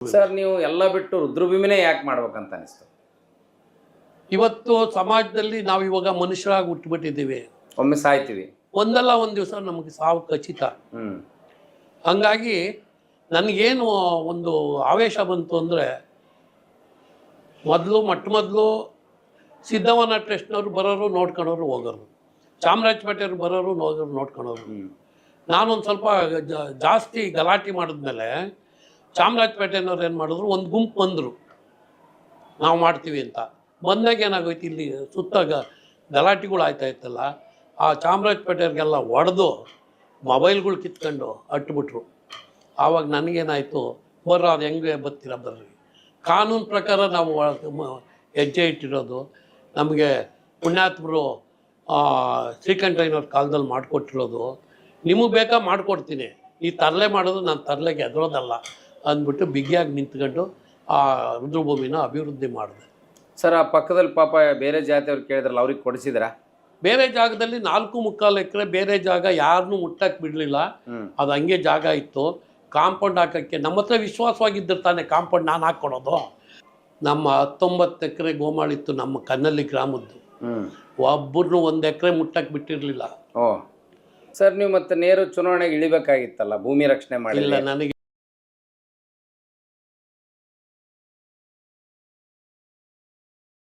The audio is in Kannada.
ಸರ್ ನೀವು ಎಲ್ಲ ಬಿಟ್ಟು ರುದ್ರಭೂಮಿನೇ ಯಾಕೆ ಮಾಡ್ಬೇಕಂತ ಅನಿಸ್ತು? ಇವತ್ತು ಸಮಾಜದಲ್ಲಿ ನಾವು ಇವಾಗ ಮನುಷ್ಯರಾಗಿ ಹುಟ್ಟುಬಿಟ್ಟಿದ್ದೀವಿ. ಒಮ್ಮೆ ಸಾಯ್ತೀವಿ, ಒಂದಲ್ಲ ಒಂದು ದಿವಸ ನಮಗೆ ಸಾವು ಖಚಿತ. ಹಂಗಾಗಿ ನನಗೇನು ಒಂದು ಆವೇಶ ಬಂತು ಅಂದರೆ, ಮೊದಲು ಸಿದ್ದವನ ಟ್ರಸ್ಟ್ನವ್ರು ಬರೋರು ನೋಡ್ಕೊಳೋರು ಹೋಗೋರು, ಚಾಮರಾಜಪೇಟೆಯವ್ರು ಬರೋರು ನೋಡ್ಕೊಳೋರು. ನಾನೊಂದು ಸ್ವಲ್ಪ ಜಾಸ್ತಿ ಗಲಾಟೆ ಮಾಡಿದ್ಮೇಲೆ ಚಾಮರಾಜಪೇಟೆಯವ್ರು ಏನು ಮಾಡಿದ್ರು, ಒಂದು ಗುಂಪು ಬಂದರು ನಾವು ಮಾಡ್ತೀವಿ ಅಂತ. ಬಂದಾಗ ಏನಾಗೋಯ್ತು, ಇಲ್ಲಿ ಸುತ್ತ ಗಲಾಟೆಗಳು ಆಯ್ತಾಯಿತ್ತಲ್ಲ, ಆ ಚಾಮರಾಜಪೇಟೆಯವ್ರಿಗೆಲ್ಲ ಹೊಡೆದು ಮೊಬೈಲ್ಗಳು ಕಿತ್ಕೊಂಡು ಅಟ್ಬಿಟ್ರು. ಆವಾಗ ನನಗೇನಾಯಿತು, ಬರ್ರ ಅದು ಹೆಂಗೆ ಬರ್ತೀರ ಬರ್ರಿ, ಕಾನೂನು ಪ್ರಕಾರ ನಾವು ಹೆಜ್ಜೆ ಇಟ್ಟಿರೋದು, ನಮಗೆ ಪುಣ್ಯಾತ್ಮರು ಶ್ರೀಕಂಠಯ್ಯನವ್ರ ಕಾಲದಲ್ಲಿ ಮಾಡಿಕೊಟ್ಟಿರೋದು, ನಿಮಗೆ ಬೇಕಾ ಮಾಡಿಕೊಡ್ತೀನಿ, ಈ ತರಲೆ ಮಾಡೋದು ನಾನು ತರಲೆಗೆ ಎದುರೋದಲ್ಲ ಅಂದ್ಬಿಟ್ಟು ಬಿಗಿಯಾಗಿ ನಿಂತ್ಕೊಂಡು ಆ ರುದ್ರಭೂಮಿನ ಅಭಿವೃದ್ಧಿ ಮಾಡಿದೆ. ಸರ್ ಆ ಪಕ್ಕದಲ್ಲಿ ಪಾಪ ಬೇರೆ ಜಾತಿಯವ್ರು ಕೇಳಿದ್ರಲ್ಲ, ಅವ್ರಿಗೆ ಕೊಡಿಸಿದ್ರಾ? ಬೇರೆ ಜಾಗದಲ್ಲಿ 4.25 ಎಕರೆ ಬೇರೆ ಜಾಗ ಯಾರನ್ನೂ ಮುಟ್ಟಕ್ಕೆ ಬಿಡಲಿಲ್ಲ, ಅದು ಹಂಗೆ ಜಾಗ ಇತ್ತು. ಕಾಂಪೌಂಡ್ ಹಾಕೋಕ್ಕೆ ನಮ್ಮ ಹತ್ರ ವಿಶ್ವಾಸವಾಗಿದ್ದಿರ್ತಾನೆ ಕಾಂಪೌಂಡ್ ನಾನು ಹಾಕ್ಕೊಡೋದು. ನಮ್ಮ 19 ಎಕರೆ ಗೋಮಾಳಿತ್ತು ನಮ್ಮ ಕನ್ನಳ್ಳಿ ಗ್ರಾಮದ್ದು, ಒಬ್ಬರನ್ನು 1 ಎಕರೆ ಮುಟ್ಟಕ್ಕೆ ಬಿಟ್ಟಿರಲಿಲ್ಲ. ಓ ಸರ್, ನೀವು ಮತ್ತೆ ನೇರ ಚುನಾವಣೆಗೆ ಇಳಿಬೇಕಾಗಿತ್ತಲ್ಲ, ಭೂಮಿ ರಕ್ಷಣೆ ಮಾಡಿಲ್ಲ. ನನಗೆ